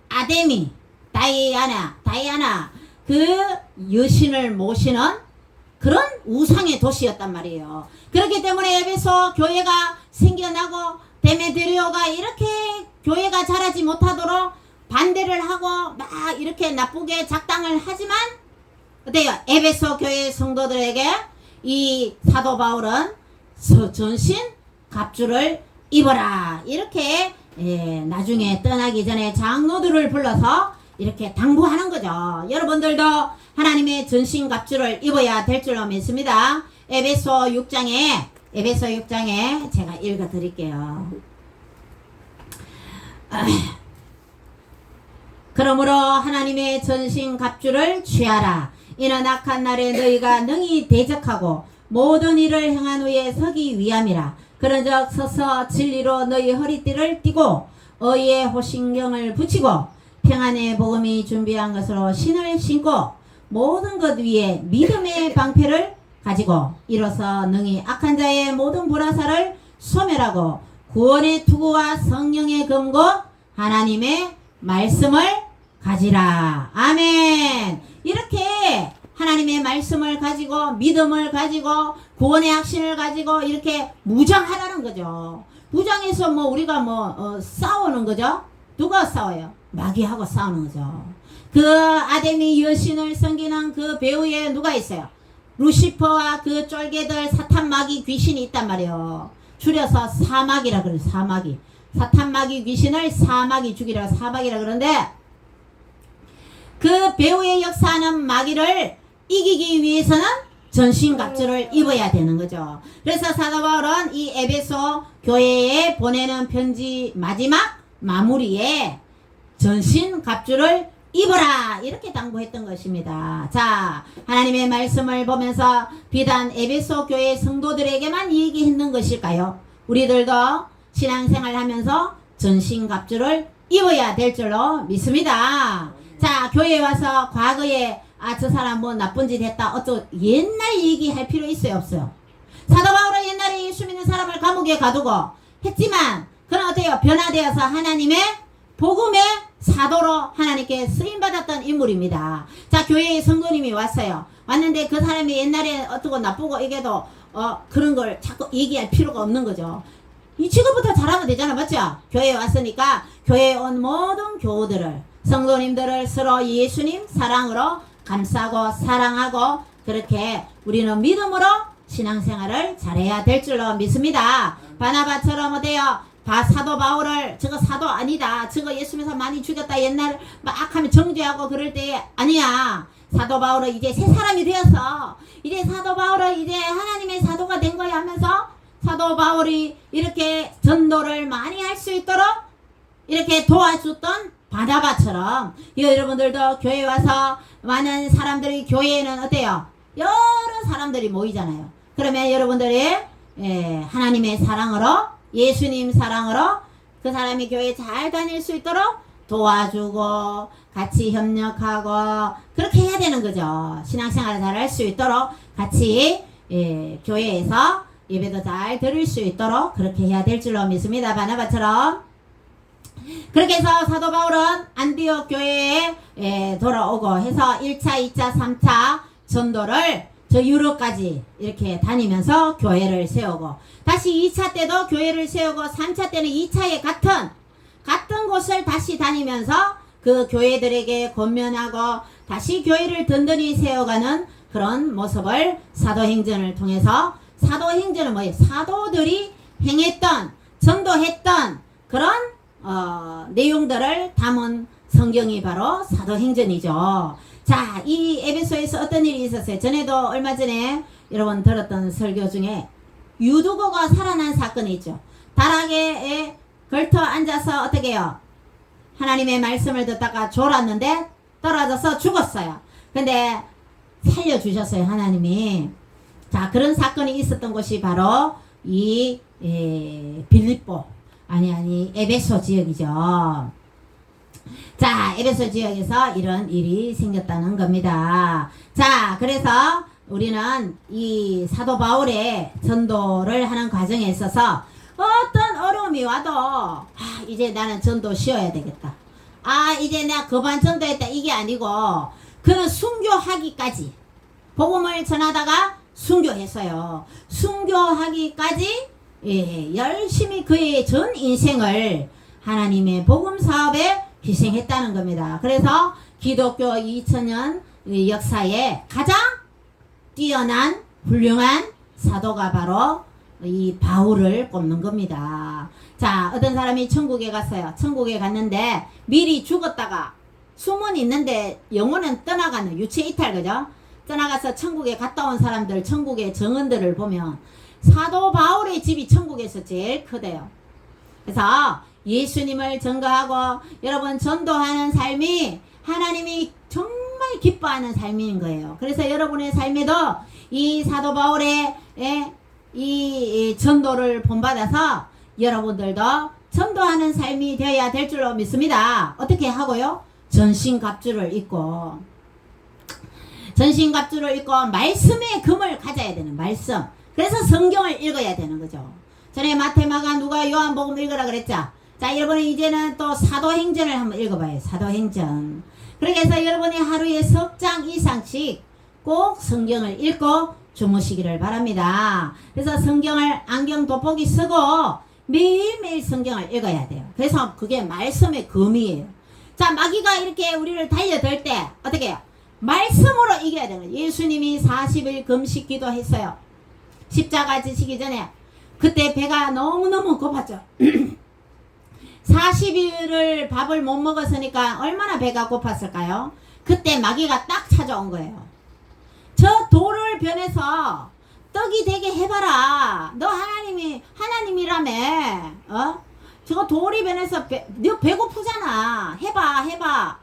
아데미, 다이아나 그 여신을 모시는 그런 우상의 도시였단 말이에요. 그렇기 때문에 에베소 교회가 생겨나고 데메드리오가 이렇게 교회가 자라지 못하도록 반대를 하고 막 이렇게 나쁘게 작당을 하지만 어때요? 에베소 교회 성도들에게 이 사도 바울은 전신 갑주를 입어라. 이렇게 나중에 떠나기 전에 장로들을 불러서 이렇게 당부하는 거죠. 여러분들도 하나님의 전신 갑주를 입어야 될 줄로 믿습니다. 에베소 6장에 제가 읽어 드릴게요. 그러므로 하나님의 전신 갑주를 취하라. 이는 악한 날에 너희가 능히 대적하고 모든 일을 행한 후에 서기 위함이라. 그런즉 서서 진리로 너희 허리띠를 띠고 의의 호신경을 붙이고 평안의 복음이 준비한 것으로 신을 신고 모든 것 위에 믿음의 방패를 가지고 이로써 능히 악한 자의 모든 불화살을 소멸하고 구원의 투구와 성령의 검고 하나님의 말씀을 가지라. 아멘. 이렇게 하나님의 말씀을 가지고 믿음을 가지고 구원의 확신을 가지고 이렇게 무장하라는 거죠. 무장해서 뭐 우리가 싸우는 거죠. 누가 싸워요? 마귀하고 싸우는 거죠. 그 아데미 여신을 섬기는 그 배후에 누가 있어요? 루시퍼와 그 쫄개들 사탄 마귀 귀신이 있단 말이에요. 줄여서 사마귀라 그래요. 사마귀. 사탄 마귀 귀신을 사마귀 죽이라 사마귀라 그러는데 그 배후에 역사하는 마귀를 이기기 위해서는 전신갑주를 입어야 되는 거죠. 그래서 사도 바울은 이 에베소 교회에 보내는 편지 마지막 마무리에 전신갑주를 입어라 이렇게 당부했던 것입니다. 자, 하나님의 말씀을 보면서 비단 에베소 교회 성도들에게만 얘기했는 것일까요? 우리들도 신앙생활 하면서 전신갑주를 입어야 될 줄로 믿습니다. 자, 교회에 와서 과거에 저 사람 뭐 나쁜 짓 했다 옛날 얘기할 필요 있어요 없어요? 사도 바울은 옛날에 예수 믿는 사람을 감옥에 가두고 했지만 그는 어때요? 변화되어서 하나님의 복음의 사도로 하나님께 쓰임받았던 인물입니다. 자, 교회에 성도님이 왔어요. 왔는데 그 사람이 옛날에 어떻고 나쁘고 이게도 그런 걸 자꾸 얘기할 필요가 없는 거죠. 이 지금부터 잘하면 되잖아. 맞죠? 교회에 왔으니까 교회에 온 모든 교우들을 성도님들을 서로 예수님 사랑으로 감싸고 사랑하고 그렇게 우리는 믿음으로 신앙생활을 잘해야 될 줄로 믿습니다. 바나바처럼 어때요? 사도 바울을 저거 사도 아니다. 저거 예수 믿어서 많이 죽였다. 옛날 막 하면 정죄하고 그럴 때 아니야. 사도 바울은 이제 새 사람이 되었어. 이제 사도 바울은 이제 하나님의 사도가 된 거야 하면서 사도 바울이 이렇게 전도를 많이 할 수 있도록 이렇게 도와줬던 바나바처럼 여러분들도 교회에 와서 많은 사람들이 교회에는 어때요? 여러 사람들이 모이잖아요. 그러면 여러분들이 하나님의 사랑으로 예수님 사랑으로 그 사람이 교회 잘 다닐 수 있도록 도와주고 같이 협력하고 그렇게 해야 되는 거죠. 신앙생활을 잘 할 수 있도록 같이 교회에서 예배도 잘 들을 수 있도록 그렇게 해야 될 줄로 믿습니다. 바나바처럼. 그렇게 해서 사도 바울은 안디옥 교회에 돌아오고 해서 1차, 2차, 3차 전도를 저 유럽까지 이렇게 다니면서 교회를 세우고 다시 2차 때도 교회를 세우고 3차 때는 2차에 같은 곳을 다시 다니면서 그 교회들에게 권면하고 다시 교회를 든든히 세워가는 그런 모습을 사도행전을 통해서 사도행전은 뭐예요? 사도들이 행했던 전도했던 그런 내용들을 담은 성경이 바로 사도행전이죠. 자, 이 에베소에서 어떤 일이 있었어요? 전에도 얼마 전에 여러분 들었던 설교 중에 유두고가 살아난 사건이 있죠. 다락에 걸터 앉아서 어떻게 해요? 하나님의 말씀을 듣다가 졸았는데 떨어져서 죽었어요. 근데 살려주셨어요, 하나님이. 자, 그런 사건이 있었던 곳이 바로 이 빌립보 아니 에베소 지역이죠. 자, 에베소 지역에서 이런 일이 생겼다는 겁니다. 자, 그래서 우리는 이 사도 바울의 전도를 하는 과정에 있어서 어떤 어려움이 와도 이제 나는 전도 쉬어야 되겠다. 이제 내가 그만 전도했다 이게 아니고 그는 순교하기까지 복음을 전하다가 순교했어요. 순교하기까지 열심히 그의 전 인생을 하나님의 복음 사업에 희생했다는 겁니다. 그래서 기독교 2000년 역사에 가장 뛰어난 훌륭한 사도가 바로 이 바울을 꼽는 겁니다. 자, 어떤 사람이 천국에 갔어요. 천국에 갔는데 미리 죽었다가 숨은 있는데 영혼은 떠나가는 유체 이탈, 그죠? 떠나가서 천국에 갔다 온 사람들, 천국의 정원들을 보면 사도 바울의 집이 천국에서 제일 크대요. 그래서 예수님을 증거하고 여러분 전도하는 삶이 하나님이 정말 기뻐하는 삶인 거예요. 그래서 여러분의 삶에도 이 사도 바울의 이 전도를 본받아서 여러분들도 전도하는 삶이 되어야 될 줄로 믿습니다. 어떻게 하고요? 전신갑주를 입고 말씀의 금을 가져야 되는 말씀. 그래서 성경을 읽어야 되는 거죠. 전에 마태, 마가, 누가, 요한복음 읽으라 그랬죠. 자, 여러분이 이제는 또 사도행전을 한번 읽어봐요. 사도행전. 그렇게 해서 여러분이 하루에 석 장 이상씩 꼭 성경을 읽고 주무시기를 바랍니다. 그래서 성경을 안경 돋보기 쓰고 매일매일 성경을 읽어야 돼요. 그래서 그게 말씀의 금이에요. 자, 마귀가 이렇게 우리를 달려들 때 어떻게 해요? 말씀으로 이겨야 되는 거예요. 예수님이 40일 금식 기도했어요. 십자가 지시기 전에. 그때 배가 너무너무 고팠죠. 40일을 밥을 못 먹었으니까 얼마나 배가 고팠을까요? 그때 마귀가 딱 찾아온 거예요. 저 돌을 변해서 떡이 되게 해봐라. 너 하나님이라며. 저거 돌이 변해서 너 배고프잖아. 해봐.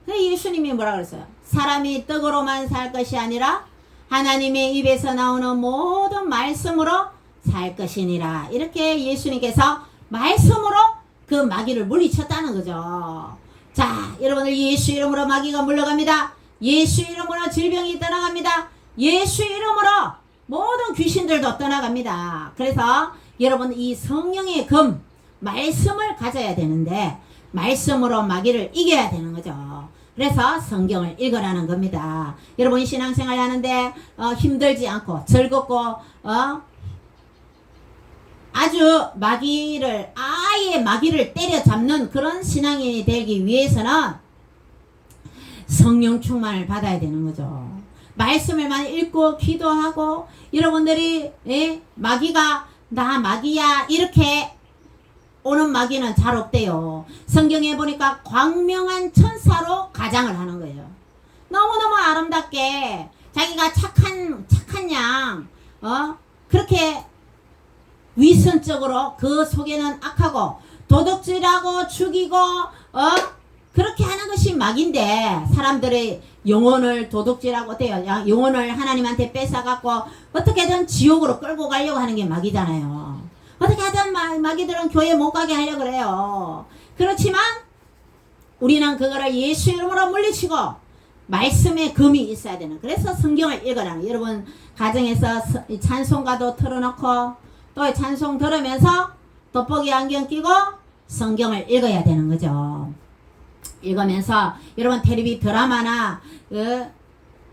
그래서 예수님이 뭐라 그랬어요? 사람이 떡으로만 살 것이 아니라 하나님의 입에서 나오는 모든 말씀으로 살 것이니라. 이렇게 예수님께서 말씀으로 그 마귀를 물리쳤다는 거죠. 자, 여러분들 예수 이름으로 마귀가 물러갑니다. 예수 이름으로 질병이 떠나갑니다. 예수 이름으로 모든 귀신들도 떠나갑니다. 그래서 여러분 이 성령의 금, 말씀을 가져야 되는데 말씀으로 마귀를 이겨야 되는 거죠. 그래서 성경을 읽으라는 겁니다. 여러분 신앙생활 하는데 힘들지 않고 즐겁고 아주 아예 마귀를 때려잡는 그런 신앙인이 되기 위해서는 성령 충만을 받아야 되는 거죠. 말씀을 많이 읽고 기도하고 여러분들이 마귀가 나 마귀야 이렇게 오는 마귀는 잘 없대요. 성경에 보니까 광명한 천사로 가장을 하는 거예요. 너무너무 아름답게 자기가 착한 양 그렇게 위선적으로 그 속에는 악하고 도둑질하고 죽이고 그렇게 하는 것이 마귀인데 사람들의 영혼을 도둑질하고 어때요? 영혼을 하나님한테 뺏어갖고 어떻게든 지옥으로 끌고 가려고 하는 게 마귀잖아요. 어떻게 하든 마귀들은 교회 못 가게 하려고 그래요. 그렇지만 우리는 그거를 예수 이름으로 물리치고 말씀의 금이 있어야 되는. 그래서 성경을 읽어라. 여러분 가정에서 찬송가도 틀어놓고 또 찬송 들으면서 돋보기 안경 끼고 성경을 읽어야 되는 거죠. 읽으면서 여러분 텔레비 드라마나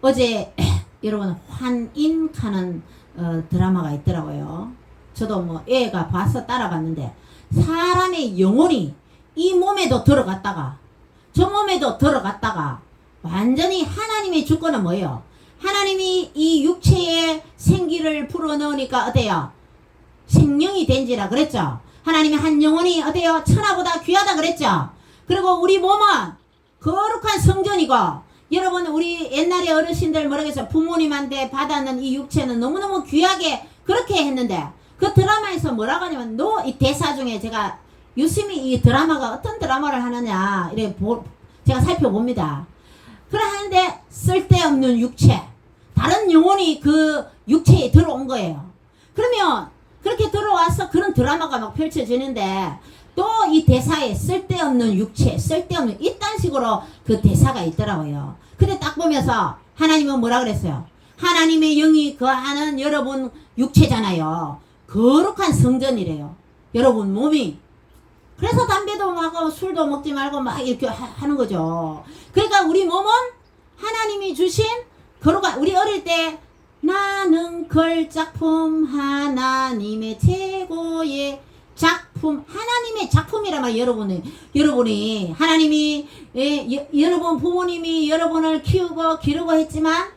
어제 여러분 환인하는 드라마가 있더라고요. 저도 뭐 애가 봐서 따라봤는데 사람의 영혼이 이 몸에도 들어갔다가 저 몸에도 들어갔다가 완전히 하나님의 주권은 뭐예요? 하나님이 이 육체에 생기를 불어넣으니까 어때요? 생명이 된지라 그랬죠. 하나님의 한 영혼이 어때요? 천하보다 귀하다 그랬죠. 그리고 우리 몸은 거룩한 성전이고 여러분 우리 옛날에 어르신들 뭐라겠어요? 부모님한테 받았는 이 육체는 너무너무 귀하게 그렇게 했는데 그 드라마에서 뭐라고 하냐면 이 대사 중에 제가 유심히 이 드라마가 어떤 드라마를 하느냐 이래 제가 살펴봅니다. 그래 하는데 쓸데없는 육체 다른 영혼이 그 육체에 들어온 거예요. 그러면 그렇게 들어와서 그런 드라마가 막 펼쳐지는데 또 이 대사에 쓸데없는 육체, 쓸데없는 이딴 식으로 그 대사가 있더라고요. 근데 딱 보면서 하나님은 뭐라 그랬어요? 하나님의 영이 거하는 여러분 육체잖아요. 거룩한 성전이래요. 여러분 몸이. 그래서 담배도 하고 술도 먹지 말고 막 이렇게 하는 거죠. 그러니까 우리 몸은 하나님이 주신 거룩한, 우리 어릴 때 나는 걸작품 하나님의 최고의 작품, 하나님의 작품이란 말. 여러분이 하나님이 여러분 부모님이 여러분을 키우고 기르고 했지만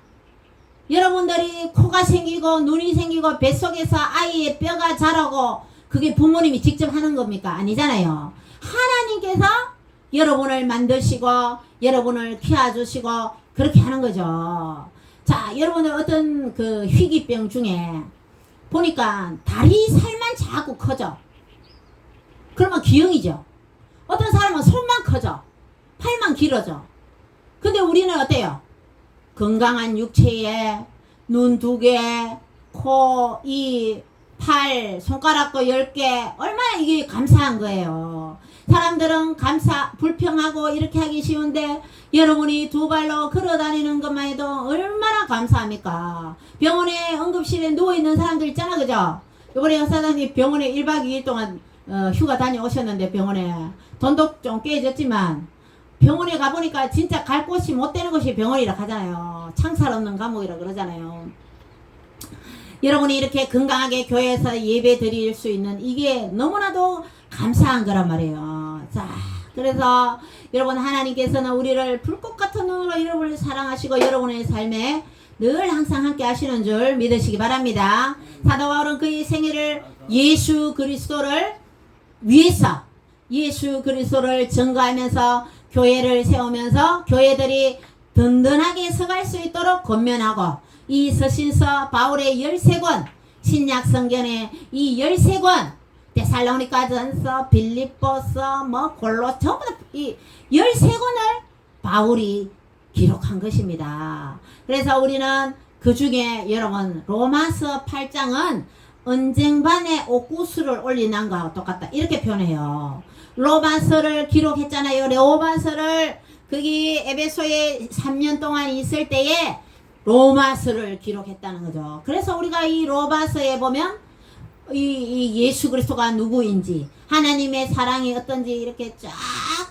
여러분들이 코가 생기고 눈이 생기고 뱃속에서 아이의 뼈가 자라고 그게 부모님이 직접 하는 겁니까? 아니잖아요. 하나님께서 여러분을 만드시고 여러분을 키워주시고 그렇게 하는 거죠. 자, 여러분들 어떤 그 희귀병 중에 보니까 다리 살만 자꾸 커져. 그러면 기형이죠. 어떤 사람은 손만 커져. 팔만 길어져. 근데 우리는 어때요? 건강한 육체에 눈 2개, 코, 이, 팔, 손가락도 10개. 얼마나 이게 감사한 거예요. 사람들은 불평하고 이렇게 하기 쉬운데 여러분이 2발로 걸어 다니는 것만 해도 얼마나 감사합니까? 병원에 응급실에 누워있는 사람들 있잖아, 그죠? 이번에 의사장님 병원에 1박 2일 동안 휴가 다녀오셨는데 병원에 돈도 좀 깨졌지만 병원에 가보니까 진짜 갈 곳이 못 되는 곳이 병원이라 하잖아요. 창살 없는 감옥이라 그러잖아요. 여러분이 이렇게 건강하게 교회에서 예배 드릴 수 있는 이게 너무나도 감사한 거란 말이에요. 자, 그래서 여러분 하나님께서는 우리를 불꽃 같은 눈으로 여러분을 사랑하시고 여러분의 삶에 늘 항상 함께 하시는 줄 믿으시기 바랍니다. 사도 바울은 그의 생애를 예수 그리스도를 위해서 예수 그리스도를 증거하면서 교회를 세우면서 교회들이 든든하게 서갈 수 있도록 권면하고 이 서신서 바울의 13권 신약 성경의 이 13권 데살로니가전서 빌립보서 뭐 골로 전부 다 이 13권을 바울이 기록한 것입니다. 그래서 우리는 그 중에 여러분 로마서 8장은 언쟁반에 옥구슬을 올린 남과 똑같다 이렇게 표현해요. 로마서를 기록했잖아요. 로마서를 거기 에베소에 3년 동안 있을 때에 로마서를 기록했다는 거죠. 그래서 우리가 이 로마서에 보면 이 예수 그리스도가 누구인지 하나님의 사랑이 어떤지 이렇게 쫙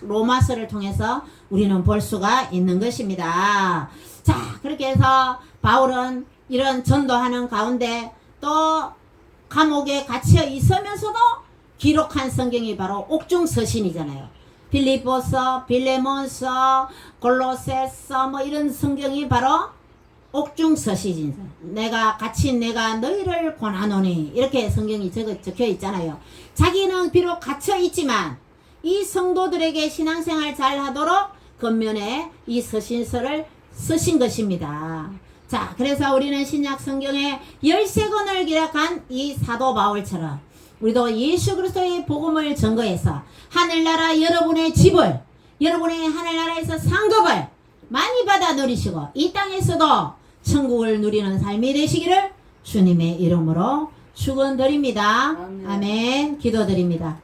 로마서를 통해서 우리는 볼 수가 있는 것입니다. 자, 그렇게 해서 바울은 이런 전도하는 가운데 또 감옥에 갇혀 있으면서도 기록한 성경이 바로 옥중서신이잖아요. 빌립보서, 빌레몬서, 골로새서 뭐 이런 성경이 바로 옥중서신이죠. 내가 갇힌 내가 너희를 권하노니 이렇게 성경이 적혀 있잖아요. 자기는 비록 갇혀 있지만 이 성도들에게 신앙생활 잘 하도록 겉면에 이 서신서를 쓰신 것입니다. 자, 그래서 우리는 신약 성경에 13권을 기록한 이 사도 바울처럼 우리도 예수 그리스도의 복음을 전거해서 하늘나라 여러분의 집을 여러분의 하늘나라에서 상급을 많이 받아 누리시고 이 땅에서도 천국을 누리는 삶이 되시기를 주님의 이름으로 축원드립니다. 아멘. 기도드립니다.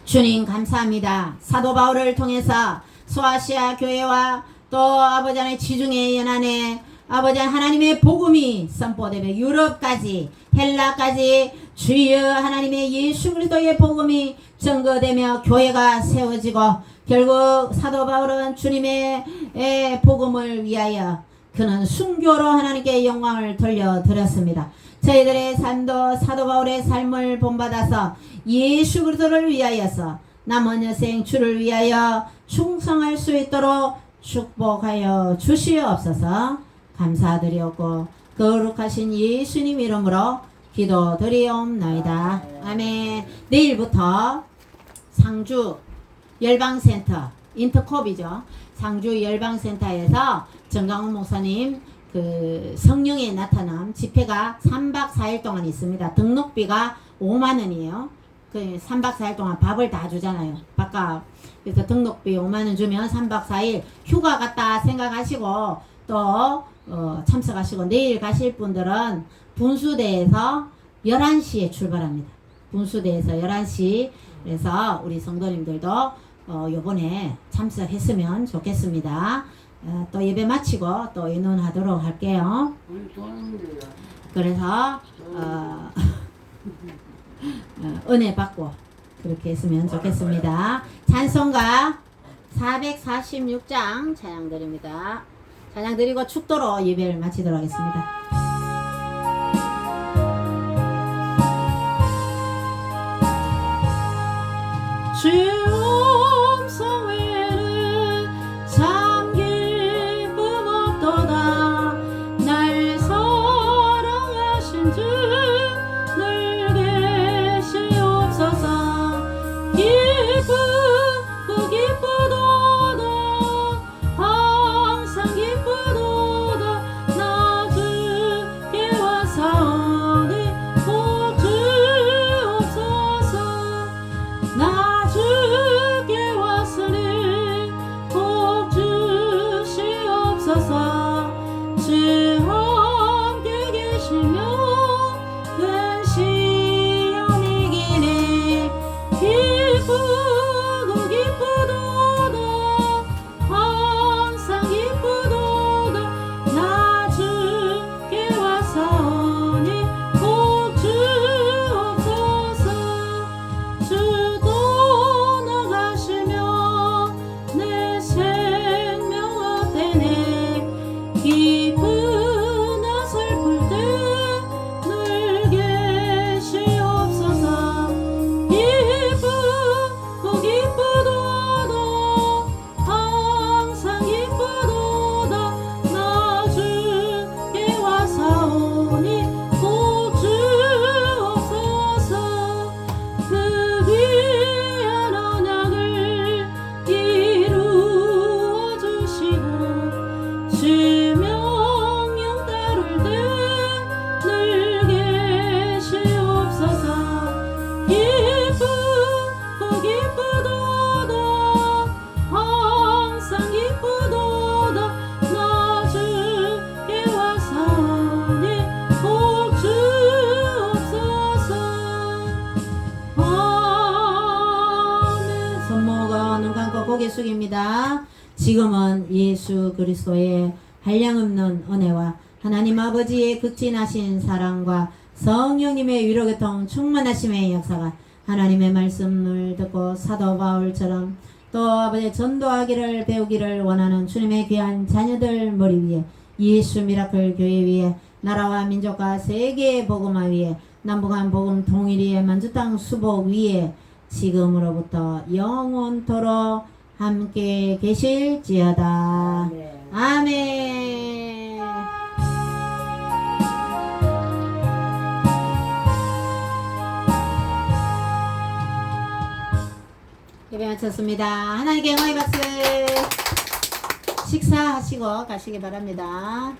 주님 감사합니다. 사도 바울을 통해서 소아시아 교회와 또 아버지 하나님의 지중해 연안에 아버지 하나님의 복음이 선포되며 유럽까지 헬라까지 주여 하나님의 예수 그리스도의 복음이 증거되며 교회가 세워지고 결국 사도 바울은 주님의 복음을 위하여 그는 순교로 하나님께 영광을 돌려드렸습니다. 저희들의 삶도 사도 바울의 삶을 본받아서 예수 그리스도를 위하여서 남은 여생 주를 위하여 충성할 수 있도록 축복하여 주시옵소서. 감사드리옵고 거룩하신 예수님 이름으로 기도드리옵나이다. 아멘. 내일부터 상주 열방센터 인터콥이죠. 상주 열방센터에서 정강훈 목사님 그 성령의 나타남 집회가 3박 4일 동안 있습니다. 등록비가 5만원이에요. 그 3박 4일 동안 밥을 다 주잖아요. 밥값. 그래서 등록비 5만원 주면 3박 4일 휴가 갔다 생각하시고 또 참석하시고 내일 가실 분들은 분수대에서 11시에 출발합니다. 분수대에서 11시. 그래서 우리 성도님들도 요번에 참석했으면 좋겠습니다. 또 예배 마치고 또 의논하도록 할게요. 그래서 은혜 받고 그렇게 했으면 좋겠습니다. 찬송가 446장 찬양 드립니다. 찬양 드리고 축도로 예배를 마치도록 하겠습니다. 주 음성 외에는 참 기쁨 없도다. 날 사랑하신 주 늘 계시옵소서. 기쁘고 기쁘도다. 항상 기쁘도다. 나 주께 와사오니 꼭 주옵소서. 나 주께 왔으니 꼭 주시옵소서. 주 함께 계시면 큰 시험이 이기네. 기쁘고 기쁘도다. 항상 기쁘도다. 나 주께 와사오니 꼭 주옵소서. 주 떠나가시면 내 생명 업되네. 기쁘나 슬플 때 늘 계시옵소서. 기쁘고 기쁘도다. 항상 기쁘도다. 나 주께 와사오니 꼭 주옵소서. 그 귀한 언약을 이루어 주시고 주 명령 따를 때 늘 계시옵소서. 기쁘고 기쁘도다. 항상 기쁘도다. 나 주께 와사오니 꼭 주옵소서. 아멘. 손목은 눈 감고 고개 숙입니다. 지금은 예수 그리스도의 한량없는 은혜와 하나님 아버지의 극진하신 사랑과 성령님의 위로교통 충만하심의 역사가 하나님의 말씀을 듣고 사도 바울처럼 또 아버지 전도하기를 배우기를 원하는 주님의 귀한 자녀들 머리 위에 예수 미라클 교회 위에 나라와 민족과 세계의 복음화 위에 남북한 복음 통일 위에 만주 땅 수복 위에 지금으로부터 영원토록 함께 계실지어다. 아멘. 예배 마쳤습니다. 하나님께 영광의 박수. 식사하시고 가시기 바랍니다.